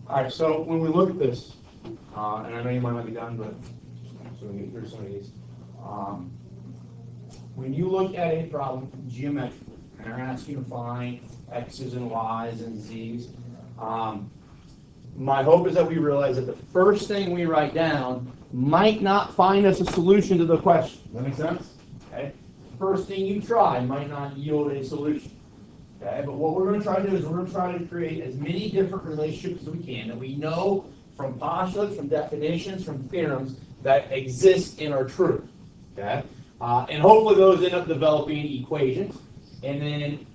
All right, so when we look at this, and I know you might not be done, but so we get through some of these. When you look at a problem geometrically, and they're asking you to find x's and y's and z's, my hope is that we realize that the first thing we write down might not find us a solution to the question. Does that make sense? Okay. First thing you try might not yield a solution. Okay, but what we're going to try to do is we're going to try to create as many different relationships as we can that we know from postulates, from definitions, from theorems that exist in our truth. Okay, and hopefully those end up developing equations. And then,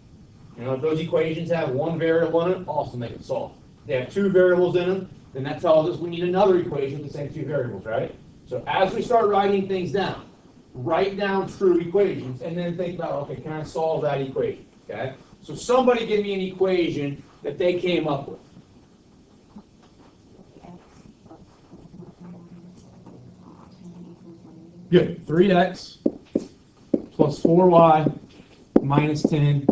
if those equations have one variable in it, awesome, they can solve. If they have two variables in them, then that tells us we need another equation with the same two variables, right? So as we start writing things down, write down true equations, and then think about, okay, can I solve that equation? Okay. So somebody give me an equation that they came up with. Good. 3x plus 4y minus 10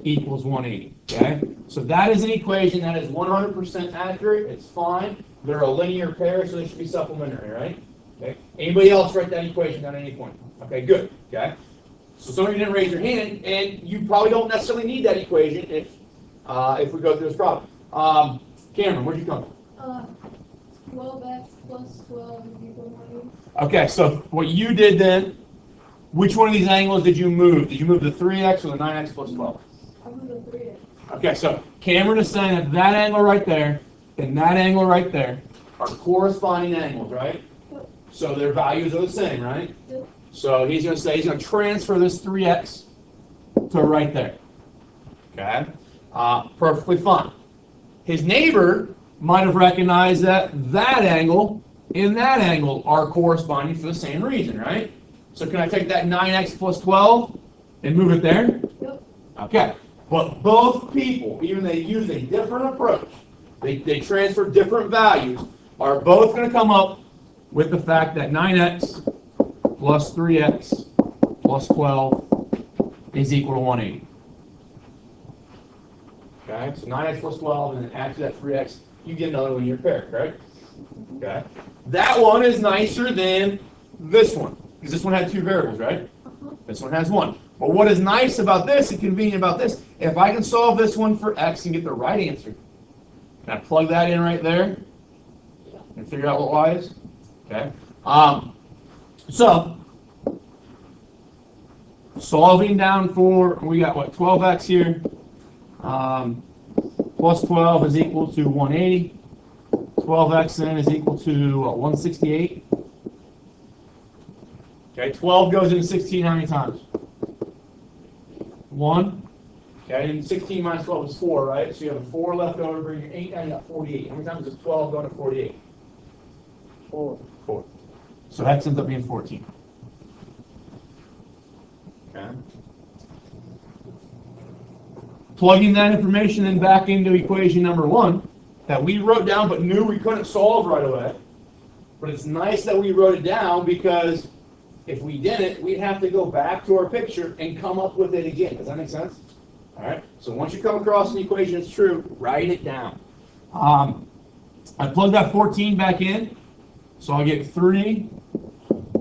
equals 180. Okay? So that is an equation that is 100% accurate. It's fine. They're a linear pair, so they should be supplementary, right? Okay. Anybody else write that equation down at any point? Okay, good. Okay. So some of you didn't raise your hand, and you probably don't necessarily need that equation if we go through this problem. Cameron, where'd you come from? 12x plus 12 is equal to 180. Okay, so what you did then, which one of these angles did you move? Did you move the 3x or the 9x plus 12? I moved the 3x. Okay, so Cameron is saying that that angle right there and that angle right there are corresponding angles, right? Yep. So their values are the same, right? Yep. So he's going to say he's going to transfer this 3x to right there. Okay? Perfectly fine. His neighbor might have recognized that that angle and that angle are corresponding for the same reason, right? So can I take that 9x plus 12 and move it there? Yep. Okay. But both people, even they use a different approach, they transfer different values, are both going to come up with the fact that 9x plus 3x plus 12 is equal to 180. Okay, so 9x plus 12, and then add to that 3x, you get another linear pair, correct? Okay. That one is nicer than this one, because this one had two variables, right? This one has one. But what is nice about this and convenient about this, if I can solve this one for x and get the right answer, can I plug that in right there and figure out what y is? Okay. So, solving down for, we got what, 12x here, plus 12 is equal to 180. 12x then is equal to 168. Okay, 12 goes into 16 how many times? 1. Okay, and 16 minus 12 is 4, right? So you have a 4 left over, bring your 8 down, you got 48. How many times does 12 go to 48? 4. So that ends up being 14. Okay. Plugging that information then back into equation number 1 that we wrote down but knew we couldn't solve right away. But it's nice that we wrote it down because if we didn't, we'd have to go back to our picture and come up with it again. Does that make sense? All right. So once you come across an equation that's true, write it down. I plugged that 14 back in. So I'll get 3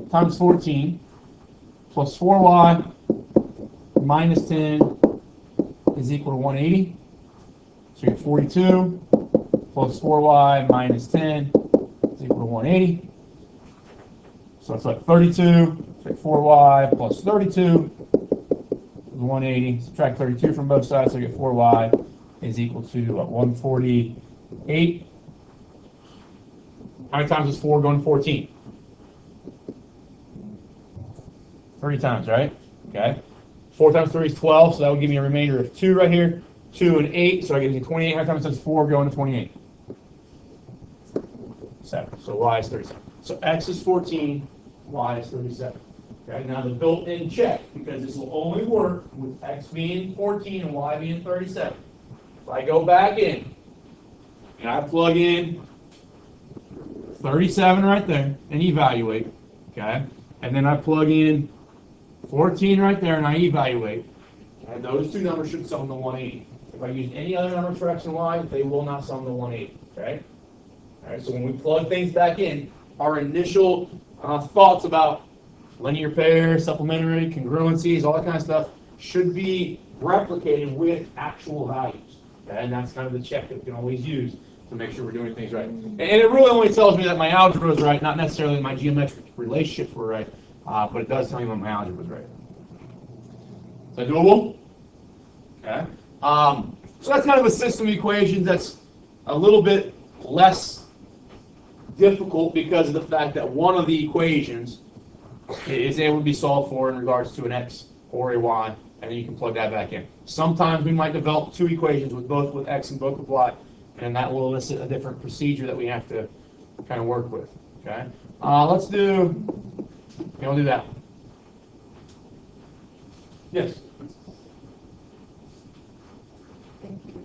times 14 plus 4y minus 10 is equal to 180. So you get 42 plus 4y minus 10 is equal to 180. So it's like 32, take 4y plus 32 is 180. Subtract 32 from both sides, so you get 4y is equal to 148. How many times is 4 going to 14? 3 times, right? Okay. 4 times 3 is 12, so that would give me a remainder of 2 right here. 2 and 8, so I get 28. How many times does 4 go into 28? 7. So y is 37. So x is 14, y is 37. Okay, now the built-in check, because this will only work with x being 14 and y being 37. If I go back in and I plug in 37 right there and evaluate, okay, and then I plug in 14 right there and I evaluate, okay, those two numbers should sum to 180. if I use any other number for x and y, they will not sum to 180, okay? All right, so when we plug things back in, our initial thoughts about linear pairs, supplementary, congruencies, all that kind of stuff should be replicated with actual values. Okay? And that's kind of the check that we can always use to make sure we're doing things right. And it really only tells me that my algebra is right, not necessarily my geometric relationships were right, but it does tell me when my algebra is right. Is that doable? Okay. So that's kind of a system of equations that's a little bit less difficult because of the fact that one of the equations is able to be solved for in regards to an x or a y, and then you can plug that back in. Sometimes we might develop two equations with both with x and both with y, and that will elicit a different procedure that we have to kind of work with. Okay, let's do. Okay, we'll do that one. Yes. Thank you.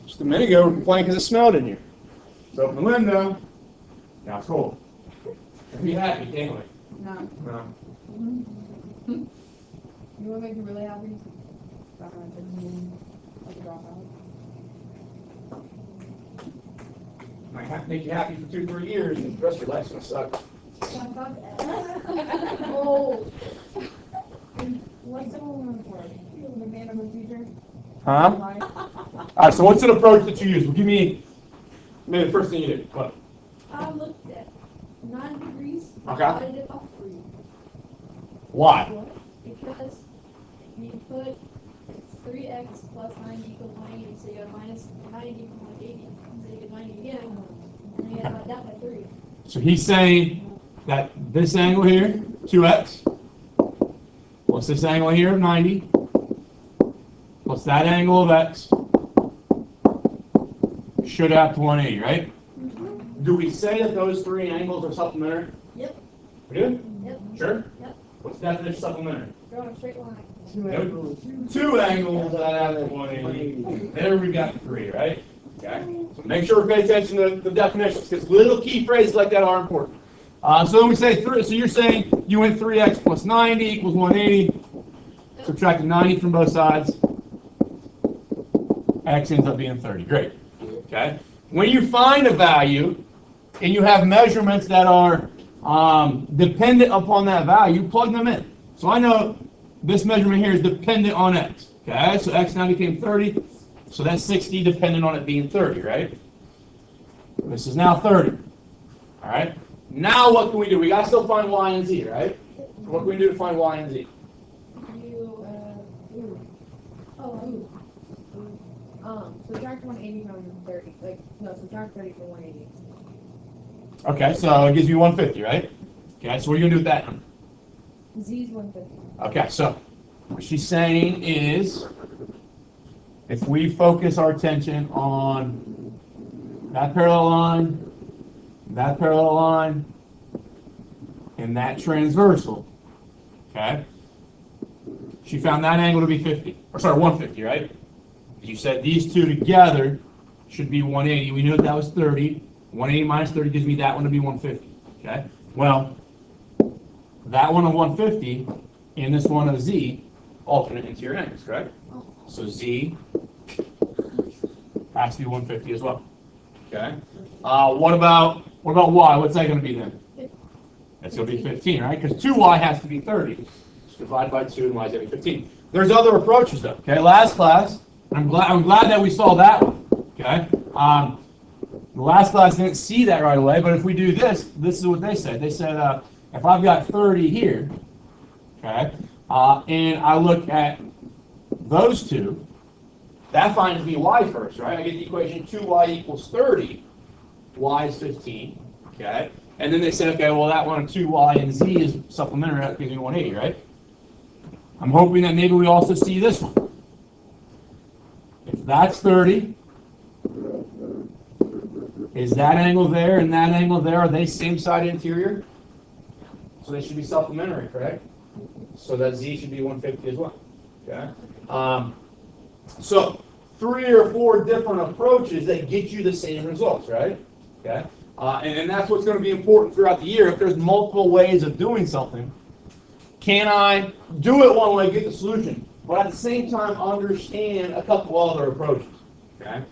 Just a minute ago, we were complaining because it smelled in here. So open the window. Now it's cold. Be happy, can't we? No. No. You want to make me really happy? Like a dropout. Might have to make you happy for 2-3 years, and the rest of your life's gonna suck. Oh. What's the one for? The man of the future? Huh? All right. So what's an approach that you use? Well, give me maybe the first thing you did. What? I looked at 9 degrees. Okay. Divided it by 3. Why? Because you put 3x plus 90 equals 180, so you got minus 90 equals 180. So you get 90 again, and you divide that by 3. So he's saying that this angle here, 2x, plus this angle here of 90, plus that angle of x, should add to 180, right? Mm-hmm. Do we say that those three angles are supplementary? Yep. We do? Yep. Sure? Yep. What's the definition of supplementary? Draw a straight line. Two angles that add to 180. There we got 3, right? Okay. So make sure we pay attention to the definitions, because little key phrases like that are important. So then we say 3. So you're saying you went 3x plus 90 equals 180. Subtracted 90 from both sides. X ends up being 30. Great. Okay. When you find a value and you have measurements that are dependent upon that value, plug them in. So I know this measurement here is dependent on x. Okay. So x now became 30. So that's 60 dependent on it being 30, right? This is now 30. All right. Now what can we do? We got to still find y and z, right? What can we do to find y and z? Subtract 180 from 30. Subtract 30 from 180. Okay, so it gives you 150, right? Okay, so what are you going to do with that number? Z is 150. Okay, so what she's saying is if we focus our attention on that parallel line, and that transversal, okay, she found that angle to be 150, right? You said these two together should be 180. We knew that was 30. 180 minus 30 gives me that one to be 150. Okay? Well, that one of 150 and this one of z alternate interior angles, correct? So z has to be 150 as well. Okay? What about y? What's that going to be then? That's going to be 15, right? Because 2y has to be 30. Just divide by 2 and y is going to be 15. There's other approaches though. Okay? Last class, I'm glad that we saw that one. Okay. The last class didn't see that right away, but if we do this, this is what they said. They said if I've got 30 here, okay, and I look at those two, that finds me y first, right? I get the equation 2y equals 30. Y is 15. Okay. And then they said, okay, well that one of 2y and z is supplementary. That gives me 180, right? I'm hoping that maybe we also see this one. If that's 30, is that angle there and that angle there, are they same side interior? So they should be supplementary, correct? So that z should be 150 as well. Okay. So 3 or 4 different approaches that get you the same results, right? Okay. And that's what's going to be important throughout the year. If there's multiple ways of doing something, can I do it one way, get the solution, but at the same time understand a couple other approaches? Okay?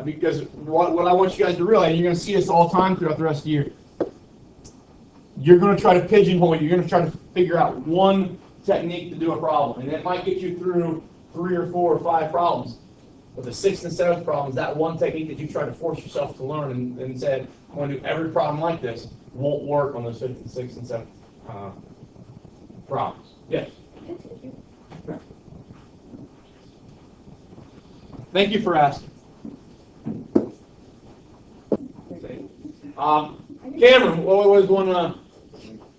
Because what I want you guys to realize, you're going to see this all the time throughout the rest of the year. You're going to try to pigeonhole it. You're going to try to figure out one technique to do a problem, and it might get you through 3 or 4 or 5 problems. But the 6th and 7th problems, that one technique that you try to force yourself to learn and said, I'm going to do every problem like this, won't work on those 5th and 6th and 7th problems. Yes? Thank you for asking. Cameron, what was one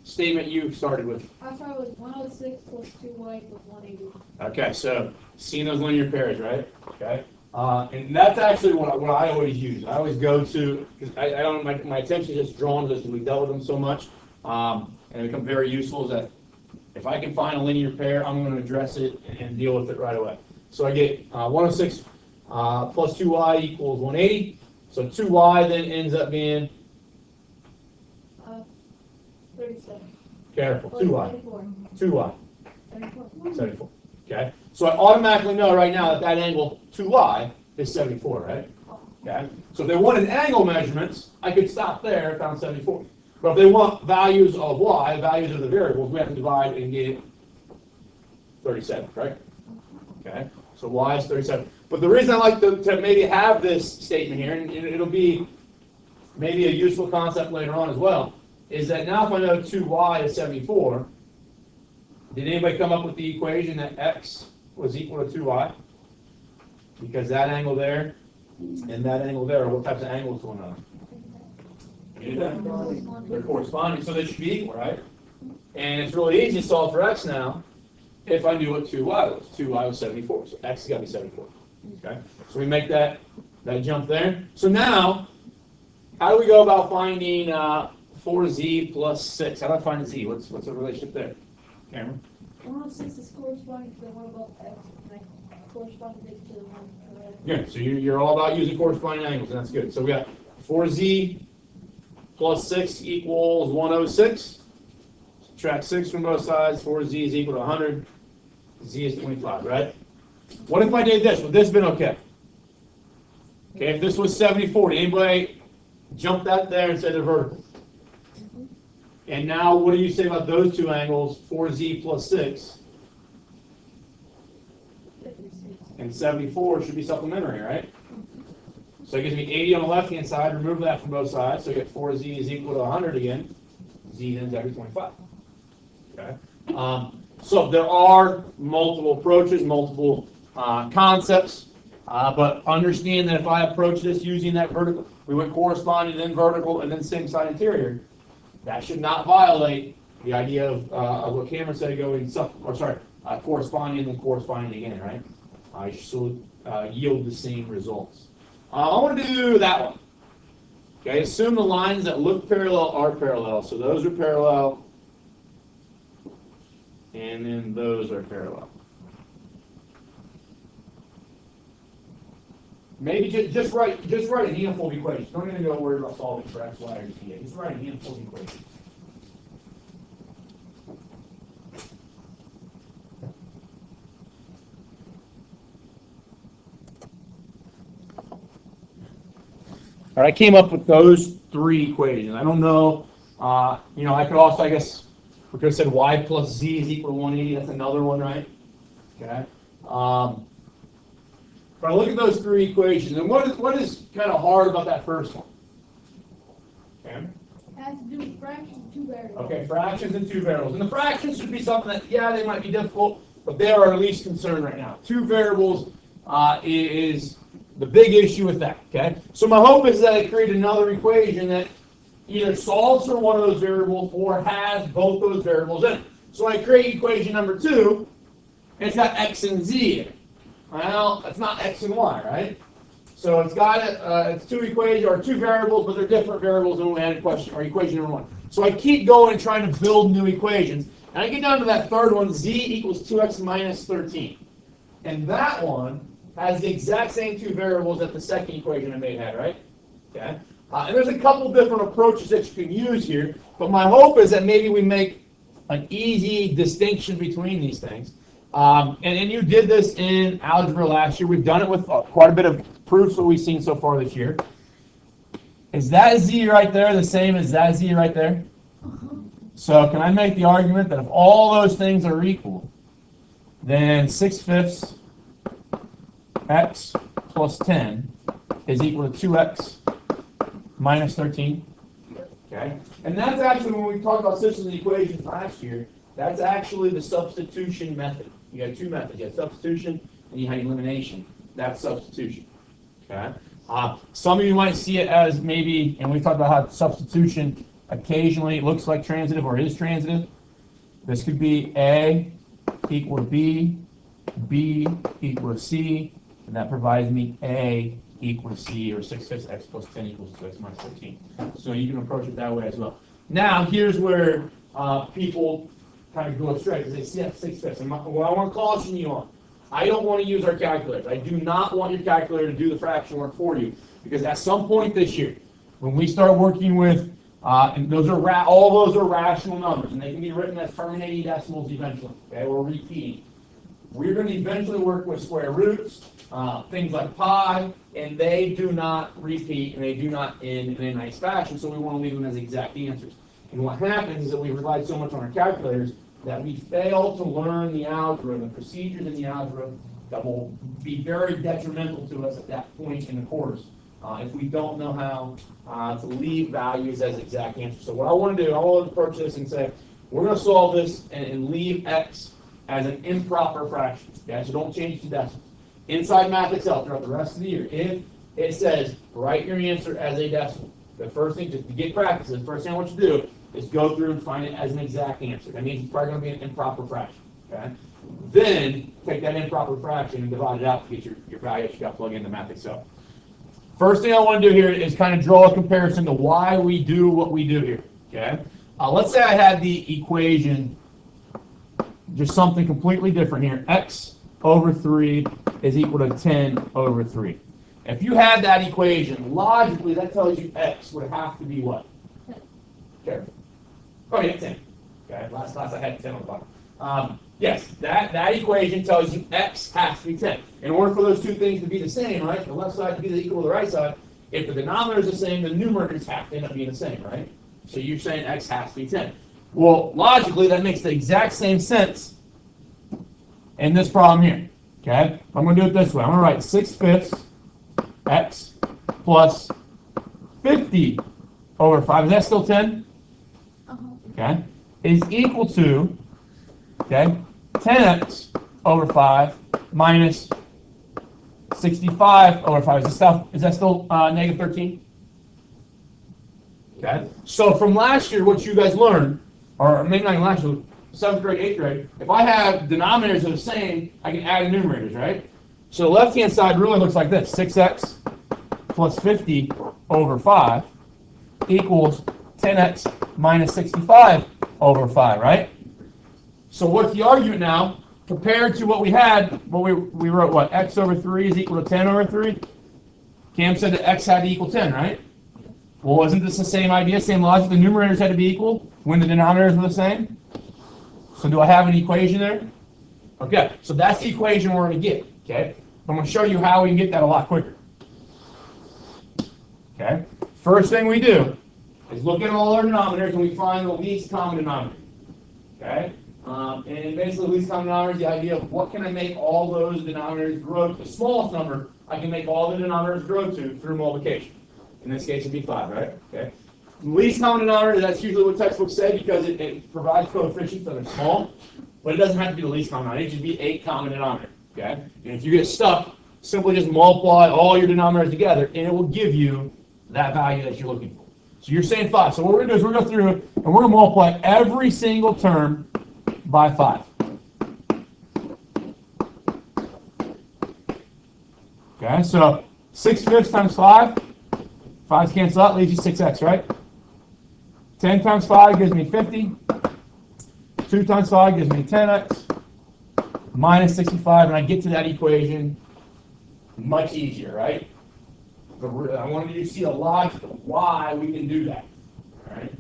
statement you started with? I started with 106 plus 2y plus 180. Okay, so seeing those linear pairs, right? Okay, and that's actually what I always use. I always go to, because I don't, my attention is just drawn to this because we dealt with them so much, and it become very useful. Is that if I can find a linear pair, I'm going to address it and deal with it right away. So I get 106 plus 2y equals 180. So 2y then ends up being 37. careful, Plus 2y, 74. 2y, 74. 74. Okay, so I automatically know right now that that angle 2y is 74, right? Okay, so if they wanted angle measurements, I could stop there and found 74. But if they want values of y, values of the variables, we have to divide and get 37, right? Okay, so y is 37. But the reason I like to maybe have this statement here, and it'll be maybe a useful concept later on as well, is that now if I know 2y is 74, did anybody come up with the equation that x was equal to 2y? Because that angle there and that angle there, what types of angles going on? They're corresponding, so they should be equal, right? And it's really easy to solve for x now if I knew what 2y was. 2y was 74, so x has got to be 74. Okay, so we make that jump there. So now, how do we go about finding 4z plus 6? How do I find a z? What's the relationship there? Cameron? 106 is corresponding to the one above x, and I corresponded it to the one correct. Good. So you're all about using corresponding angles, and that's good. So we got 4z plus 6 equals 106. Subtract 6 from both sides. 4z is equal to 100. Z is 25, right? What if I did this? Would this have been okay? Okay, if this was 74, did anybody jump that there and say they're vertical? And now, what do you say about those two angles, 4z plus 6? 56. And 74 should be supplementary, right? So it gives me 80 on the left-hand side. Remove that from both sides. So I get 4z is equal to 100 again. Z then is actually 25. Okay. So there are multiple approaches, multiple concepts. But understand that if I approach this using that vertical, we went corresponding, then vertical, and then same side interior. That should not violate the idea of what Cameron said, going corresponding and then corresponding again, right? I should still yield the same results. I want to do that one. Okay, assume the lines that look parallel are parallel. So those are parallel, and then those are parallel. Maybe just write a handful of equations. Don't even go worry about solving for x, y, or z. Just write a handful of equations. All right, I came up with those 3 equations. I don't know, I could also, I guess, we could have said y plus z is equal to 180. That's another one, right? Okay. But I look at those 3 equations, and what is kind of hard about that first one? Okay. It has to do with fractions of 2 variables. Okay, fractions and 2 variables. And the fractions should be something that, yeah, they might be difficult, but they are our least concern right now. 2 variables is the big issue with that, okay? So my hope is that I create another equation that either solves for one of those variables or has both those variables in it. So I create equation number 2, and it's got x and z in it. Well, it's not x and y, right? So it's got it's 2 equations or 2 variables, but they're different variables than we had in question or equation number 1. So I keep going and trying to build new equations, and I get down to that third one, z equals 2x minus 13, and that one has the exact same 2 variables that the second equation I made had, right? Okay. And there's a couple different approaches that you can use here, but my hope is that maybe we make an easy distinction between these things. And you did this in algebra last year. We've done it with quite a bit of proofs that we've seen so far this year. Is that z right there the same as that z right there? So can I make the argument that if all those things are equal, then 6/5 x plus 10 is equal to 2x minus 13? Okay? And that's actually, when we talked about systems and equations last year, that's actually the substitution method. You got two methods. You have substitution and you have elimination. That's substitution. Okay? Some of you might see it as maybe, and we talked about how substitution occasionally looks like transitive or is transitive. This could be A equal to B, B equal to C, and that provides me A equal to C, or 6/5 x plus 10 equals 2x minus 13. So you can approach it that way as well. Now, here's where people kind of go astray, because they see that 6/5. And what I want to caution you on, I don't want to use our calculators. I do not want your calculator to do the fraction work for you, because at some point this year, when we start working with, and those are all those are rational numbers, and they can be written as terminating decimals eventually, okay, or repeating. We're going to eventually work with square roots, things like pi, and they do not repeat, and they do not end in a nice fashion, so we want to leave them as exact answers. And what happens is that we rely so much on our calculators that we fail to learn the algebra, the procedures in the algebra that will be very detrimental to us at that point in the course if we don't know how to leave values as exact answers. So what I want to do, I want to approach this and say, we're going to solve this and leave x as an improper fraction. Okay? So don't change the decimals. Inside Math Excel throughout the rest of the year, if it says write your answer as a decimal, the first thing, just to get practice, the first thing I want you to do is go through and find it as an exact answer. That means it's probably going to be an improper fraction. Okay? Then take that improper fraction and divide it out to get your value that you got to plug into Math Excel. First thing I want to do here is kind of draw a comparison to why we do what we do here. Okay? Let's say I had the equation, just something completely different here. X over 3 is equal to 10 over 3. If you had that equation, logically that tells you x would have to be what? 10. Okay. Oh yeah, 10. Okay, last class I had 10 on the bottom. Yes, that equation tells you x has to be 10. In order for those two things to be the same, right, the left side to be equal to the right side, if the denominator is the same, the numerators have to end up being the same, right? So you're saying x has to be 10. Well, logically, that makes the exact same sense in this problem here. Okay? I'm going to do it this way. I'm going to write 6/5 x plus 50 over 5. Is that still 10? Okay. Is equal to, okay, 10x over 5 minus 65 over 5. Is that still negative 13? Okay. So from last year, what you guys learned, or maybe not even last year, 7th grade, 8th grade, if I have denominators that are the same, I can add numerators, right? So the left-hand side really looks like this. 6x plus 50 over 5 equals 10x minus 65 over 5, right? So what's the argument now? Compared to what we had, we wrote what? X over 3 is equal to 10 over 3? Cam said that x had to equal 10, right? Well, isn't this the same idea, same logic? The numerators had to be equal when the denominators were the same? So do I have an equation there? Okay, so that's the equation we're going to get, okay? I'm going to show you how we can get that a lot quicker. Okay, first thing we do is look at all our denominators and we find the least common denominator. Okay, and basically the least common denominator is the idea of what can I make all those denominators grow to. The smallest number I can make all the denominators grow to through multiplication. In this case, it'd be 5, right? Okay. Least common denominator, that's usually what textbooks say because it provides coefficients that are small, but it doesn't have to be the least common denominator. It should be 8 common denominator. Okay? And if you get stuck, simply just multiply all your denominators together, and it will give you that value that you're looking for. So you're saying 5. So what we're going to do is we're going to go through and we're going to multiply every single term by 5. Okay, so 6/5 times 5. 5's cancel out, leaves you 6x, right? 10 times 5 gives me 50. 2 times 5 gives me 10x. Minus 65, and I get to that equation much easier, right? I wanted you to see a logic of why we can do that. All right?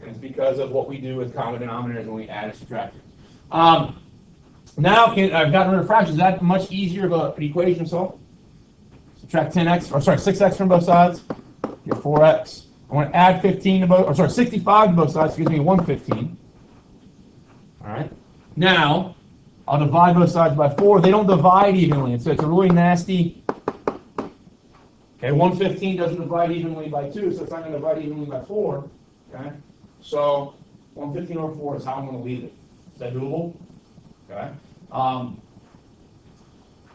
And it's because of what we do with common denominators when we add and subtract. Now I've gotten rid of fractions. Is that much easier of an equation to solve? Subtract 10x, or sorry, 6x from both sides. Get 4x. I want to add 15 to both, or sorry, 65 to both sides. Gives me 115. All right. Now I'll divide both sides by 4. They don't divide evenly, and so it's a really nasty. Okay, 115 doesn't divide evenly by 2, so it's not going to divide evenly by 4. Okay, so 115 over 4 is how I'm going to leave it. Is that doable? Okay.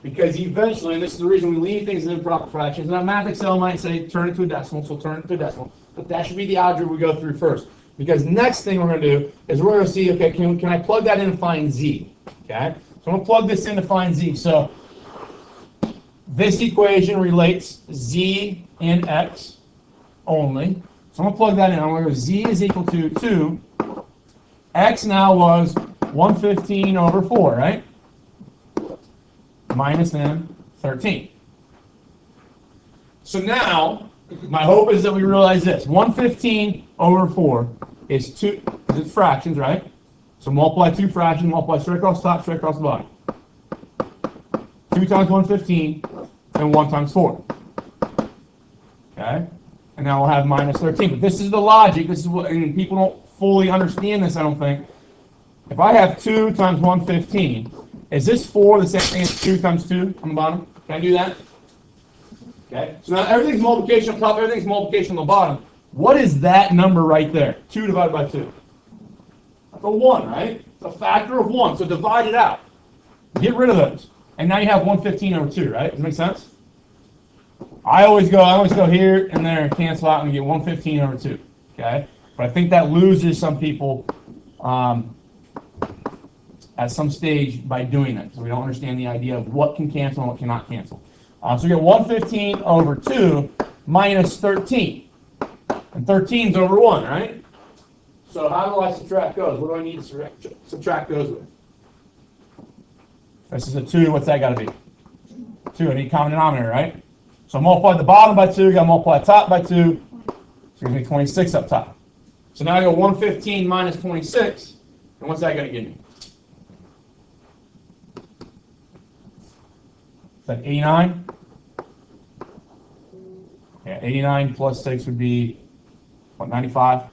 Because eventually, and this is the reason we leave things in improper fractions. Now, Math Excel might say turn it to a decimal, so turn it to a decimal. But that should be the algebra we go through first. Because next thing we're going to do is we're going to see, okay, can I plug that in and find z? Okay, so I'm going to plug this in to find z. So this equation relates z and x only. So I'm going to plug that in. I'm going to go z is equal to 2. X now was 115 over 4, right? Minus then 13. So now, my hope is that we realize this. 115 over 4 is 2, because it's fractions, right? So multiply 2 fractions, multiply straight across the top, straight across the bottom. 2 times 115, and 1 times 4. Okay? And now we'll have minus 13. But this is the logic. This is what, and people don't fully understand this, I don't think. If I have 2 times 115, is this 4 the same thing as 2 times 2 on the bottom? Can I do that? Okay. So now everything's multiplication on top, everything's multiplication on the bottom. What is that number right there? 2 divided by 2. That's a 1, right? It's a factor of 1. So divide it out. Get rid of those. And now you have 115 over 2, right? Does that make sense? I always go here and there and cancel out and get 115 over 2. Okay? But I think that loses some people at some stage by doing that. So we don't understand the idea of what can cancel and what cannot cancel. So we get 115 over 2 minus 13. And 13 is over 1, right? So how do I subtract those? What do I need to subtract those with? This is a 2. What's that got to be? 2. I need common denominator, right? So multiply the bottom by 2. Got to multiply the top by 2. So give me 26 up top. So now I go 115 minus 26. And what's that going to give me? Is that 89? Yeah, 89 plus 6 would be, what, 95?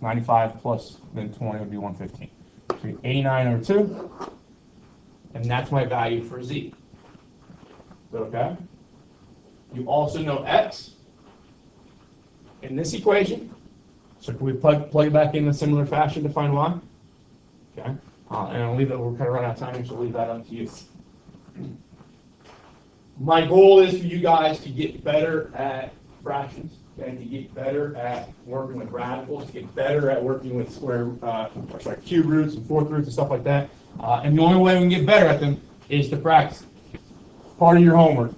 95 plus then 20 would be 115. So 89 over 2. And that's my value for z. Is that okay? You also know x in this equation. So can we plug it back in a similar fashion to find y? Okay. And I'll leave it, we're kind of running out of time here, so I'll leave that up to you. My goal is for you guys to get better at fractions, okay, to get better at working with radicals, to get better at working with cube roots and fourth roots and stuff like that. And the only way we can get better at them is to practice. Part of your homework.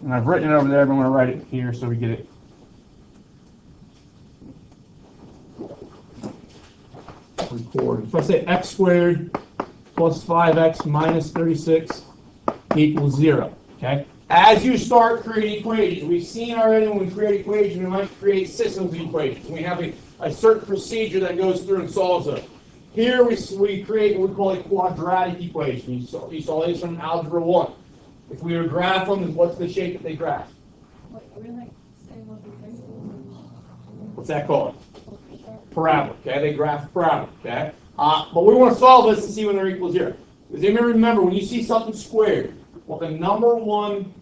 And I've written it over there, but I'm going to write it here so we get it. Record. If I say x squared plus 5x minus 36 equals 0. Okay? As you start creating equations, we've seen already when we create equations, we might create systems of equations. We have a certain procedure that goes through and solves those. Here we create what we call a quadratic equation. You saw this from Algebra 1. If we were to graph them, what's the shape that they graph? What's that called? Parabola. Okay, they graph parabola. Okay, but we want to solve this to see when they're equal to 0. Does anybody remember when you see something squared, what the number one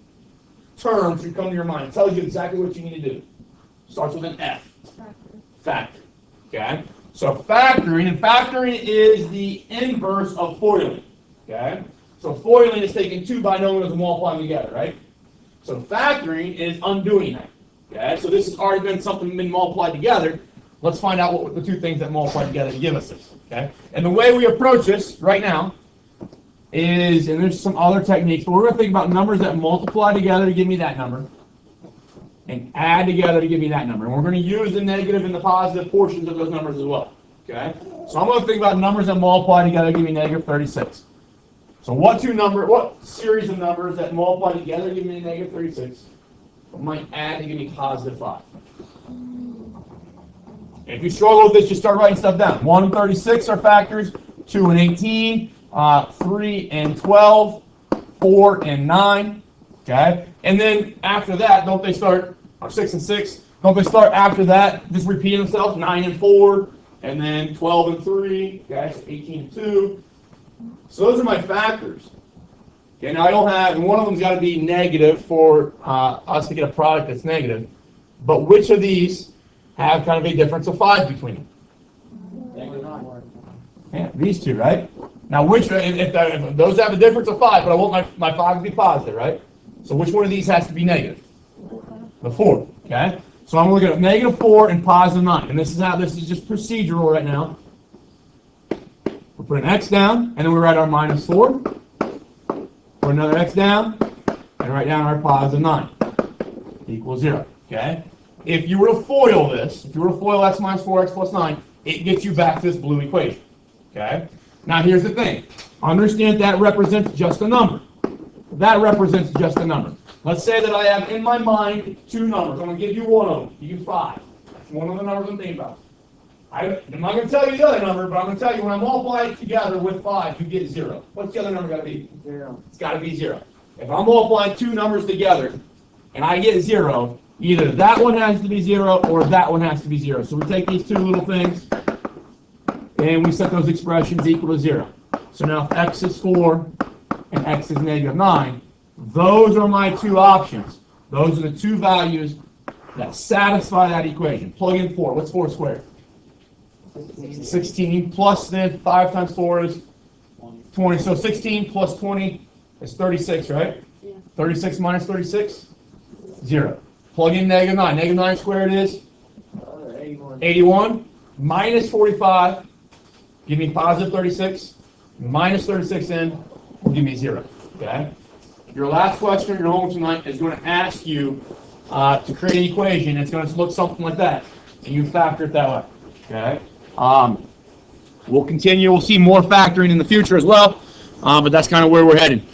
term should come to your mind? It tells you exactly what you need to do. Starts with an F. Factor. Okay, so factoring, and factoring is the inverse of FOILing. Okay, so FOILing is taking two binomials and multiplying together, right? So factoring is undoing that. Okay, so this has already been multiplied together. Let's find out what the two things that multiply together to give us this. Okay, and the way we approach this right now is, and there's some other techniques, but we're going to think about numbers that multiply together to give me that number, and add together to give me that number. And we're going to use the negative and the positive portions of those numbers as well. Okay, so I'm going to think about numbers that multiply together to give me negative 36. So what series of numbers that multiply together give me a negative 36, but might add to give me positive 5? If you struggle with this, just start writing stuff down. 1 and 36 are factors, 2 and 18, 3 and 12, 4 and 9, okay? And then after that, don't they start, or 6 and 6, don't they start after that, just repeating themselves, 9 and 4, and then 12 and 3, okay, so 18 and 2. So those are my factors. Okay, now I don't have, and one of them's got to be negative for us to get a product that's negative, but which of these have kind of a difference of 5 between them? Yeah, these two, right? Now, if those have a difference of 5, but I want my 5 to be positive, right? So which one of these has to be negative? The 4, okay? So I'm looking at negative 4 and positive 9, and this is just procedural right now. We put an X down, and then we write our minus 4. Put another X down, and write down our positive 9. Equals 0, okay? If you were to FOIL this, if you were to FOIL X minus 4X plus 9, it gets you back to this blue equation, okay? Now here's the thing. Understand that represents just a number. That represents just a number. Let's say that I have in my mind 2 numbers. I'm going to give you one of them. You 5. That's one of the numbers I'm thinking about. I'm not going to tell you the other number, but I'm going to tell you when I multiply it together with 5, you get 0. What's the other number got to be? 0. It's got to be 0. If I'm multiplying 2 numbers together and I get 0, either that one has to be 0 or that one has to be 0. So we take these 2 little things and we set those expressions equal to 0. So now if X is 4 and X is negative 9, those are my 2 options. Those are the 2 values that satisfy that equation. Plug in 4. What's 4 squared? 16 plus then 5 times 4 is 20. So 16 plus 20 is 36, right? Yeah. 36 minus 36? 0. Plug in negative 9. Negative 9 squared is? 81. Minus 45. Give me positive 36. Minus 36 in will give me 0. Okay? Your last question in your homework tonight is going to ask you to create an equation. It's going to look something like that. And you factor it that way. Okay? We'll continue. We'll see more factoring in the future as well. But that's kind of where we're headed.